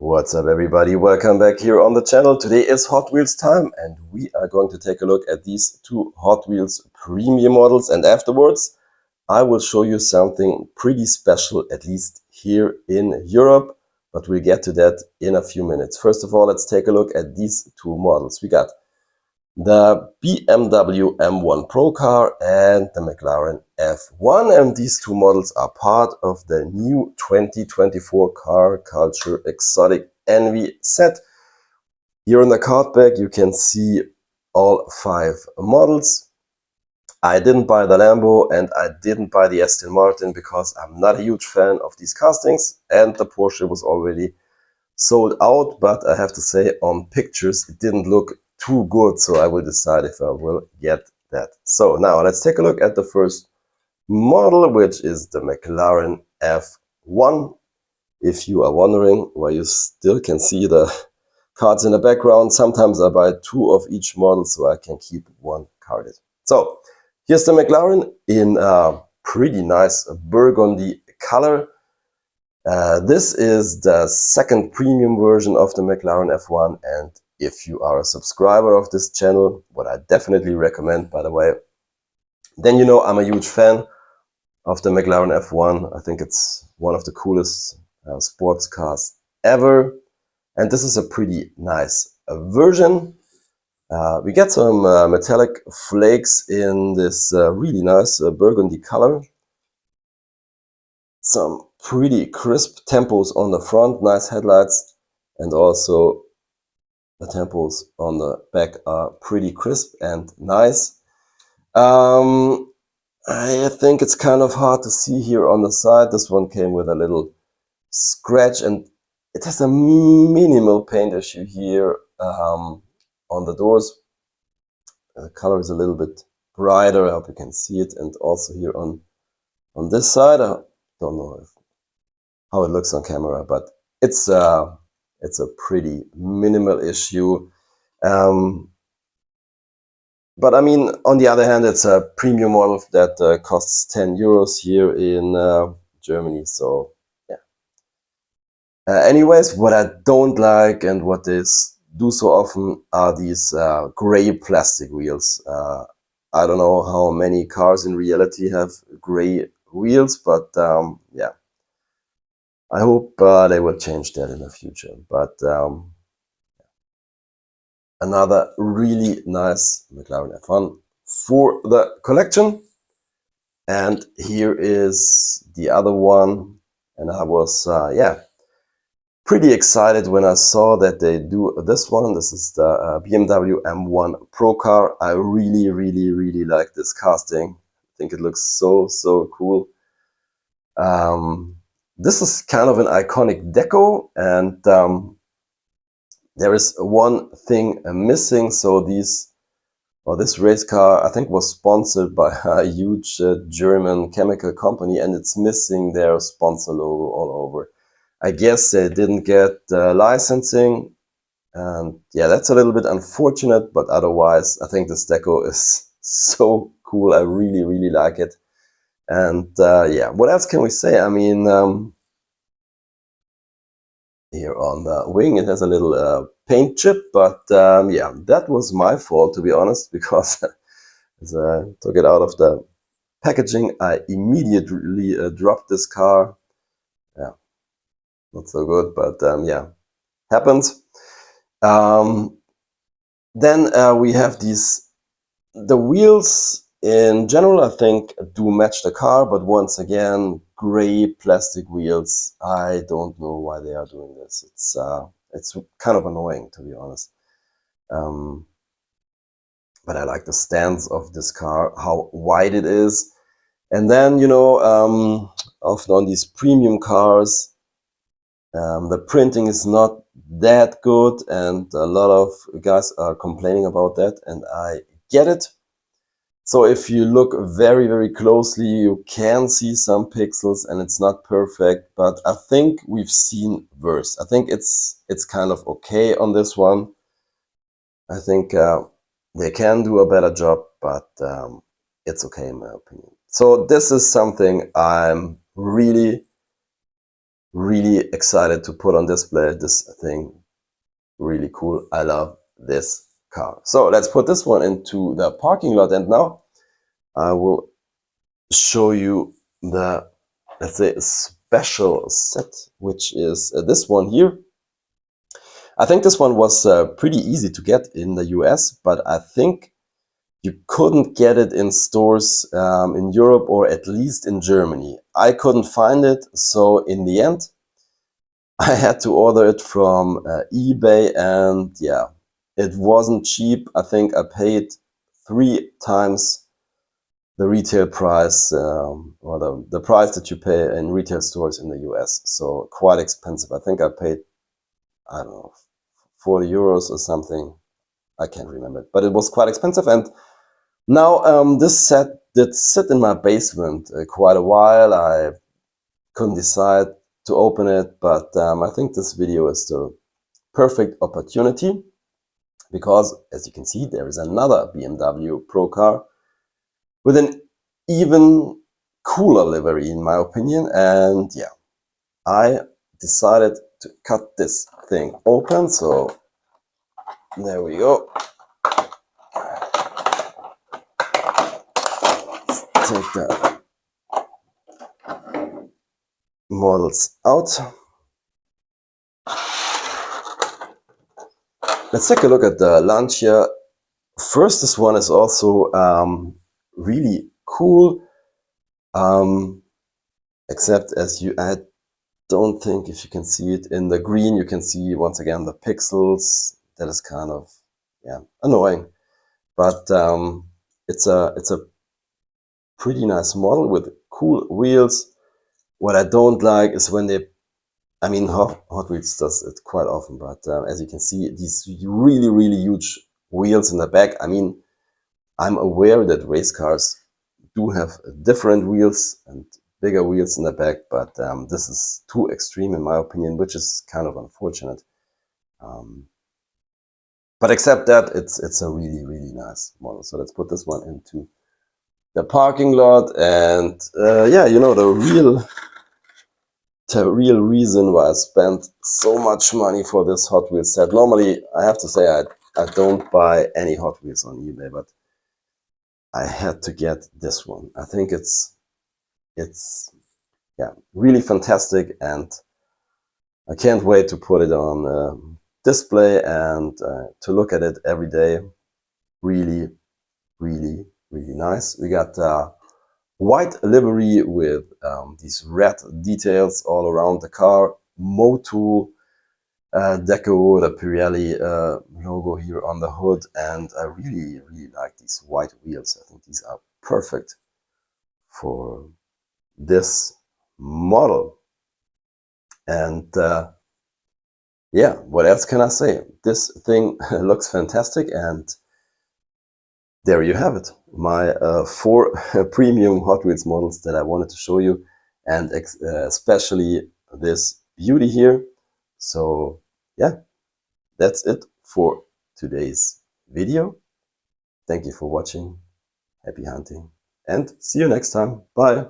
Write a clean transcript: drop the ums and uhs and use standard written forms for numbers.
What's up everybody, welcome back here on the channel. Today is Hot Wheels time and we are going to take a look at these two Hot Wheels premium models, and afterwards I will show you something pretty special, at least here in Europe, but we'll get to that in a few minutes. First of all, let's take a look at these two models. We got the BMW M1 Procar and the McLaren F1, and these two models are part of the new 2024 Car Culture Exotic Envy set. Here on the card back you can see all 5 models. I didn't buy the Lambo and I didn't buy the Aston Martin because I'm not a huge fan of these castings, and the Porsche was already sold out, but I have to say on pictures it didn't look too good, so I will decide if I will get that. So now let's take a look at the first model, which is the McLaren F1. If you are wondering why you still can see the cards in the background, sometimes I buy 2 of each model so I can keep one carded. So here's the McLaren in a pretty nice burgundy color. This is the second premium version of the McLaren F1, and if you are a subscriber of this channel, what I definitely recommend, by the way, then you know I'm a huge fan of the McLaren F1. I think it's one of the coolest sports cars ever, and this is a pretty nice version. We get some metallic flakes in this really nice burgundy color. Some pretty crisp tempos on the front, nice headlights, and also the tempos on the back are pretty crisp and nice. I think it's kind of hard to see here on the side. This one came with a little scratch and it has a minimal paint issue here on the doors. The color is a little bit brighter, I hope you can see it, and also here on this side. I don't know how it looks on camera, but it's a pretty minimal issue. But I mean, on the other hand, it's a premium model that costs 10 euros here in Germany. So yeah. Anyways, what I don't like and what they do so often are these gray plastic wheels. I don't know how many cars in reality have gray wheels, but yeah. I hope they will change that in the future. But another really nice McLaren F1 for the collection. And here is the other one. And I was, yeah, pretty excited when I saw that they do this one. This is the BMW M1 Procar. I really like this casting. I think it looks so cool. This is kind of an iconic deco, and there is one thing missing. So this race car, I think, was sponsored by a huge German chemical company, and it's missing their sponsor logo all over. I guess they didn't get licensing, and yeah, that's a little bit unfortunate, but otherwise I think this deco is so cool. I really like it. And yeah, what else can we say? I mean, here on the wing it has a little paint chip, but yeah, that was my fault, to be honest, because as I took it out of the packaging I immediately dropped this car. Yeah, not so good, but yeah, happens. Then we have the wheels in general, I think, do match the car, but once again, gray plastic wheels. I don't know why they are doing this. It's kind of annoying, to be honest. But I like the stance of this car, how wide it is. And then, you know, often on these premium cars, the printing is not that good, and a lot of guys are complaining about that, and I get it. So if you look very closely, you can see some pixels and it's not perfect, but I think we've seen worse. I think it's kind of okay on this one. I think they can do a better job, but it's okay in my opinion. So this is something I'm really really excited to put on display this thing. Really cool. I love this car. So let's put this one into the parking lot, and now I will show you the, let's say, special set, which is this one here. I think this one was pretty easy to get in the US, but I think you couldn't get it in stores in Europe, or at least in Germany. I couldn't find it, so in the end I had to order it from eBay, and yeah, it wasn't cheap. I think I paid 3 times the retail price, or the price that you pay in retail stores in the US. So quite expensive. I think I paid, I don't know, 40 euros or something. I can't remember it, but it was quite expensive. And now this set did sit in my basement quite a while. I couldn't decide to open it, but I think this video is the perfect opportunity, because as you can see, there is another BMW Procar with an even cooler livery in my opinion. And yeah, I decided to cut this thing open. So there we go. Take the models out. Let's take a look at the Lancia. First, this one is also really cool, except I don't think if you can see it in the green, you can see once again the pixels. That is kind of, yeah, annoying, but it's a pretty nice model with cool wheels. What I don't like is when they, I mean, Hot Wheels does it quite often, but as you can see, these really huge wheels in the back. I mean, I'm aware that race cars do have different wheels and bigger wheels in the back, but this is too extreme in my opinion, which is kind of unfortunate. But except that, it's a really nice model. So let's put this one into the parking lot. And yeah, you know, the real reason why I spent so much money for this Hot Wheels set. Normally, I have to say I don't buy any Hot Wheels on eBay, but I had to get this one. I think it's yeah, really fantastic, and I can't wait to put it on display and to look at it every day. Really nice. We got white livery with these red details all around the car. Motul deco, the Pirelli logo here on the hood, and I really like these white wheels. I think these are perfect for this model. And yeah, what else can I say? This thing looks fantastic, and there you have it. My 4 premium Hot Wheels models that I wanted to show you, and especially this beauty here. So yeah, that's it for today's video. Thank you for watching. Happy hunting, and see you next time. Bye.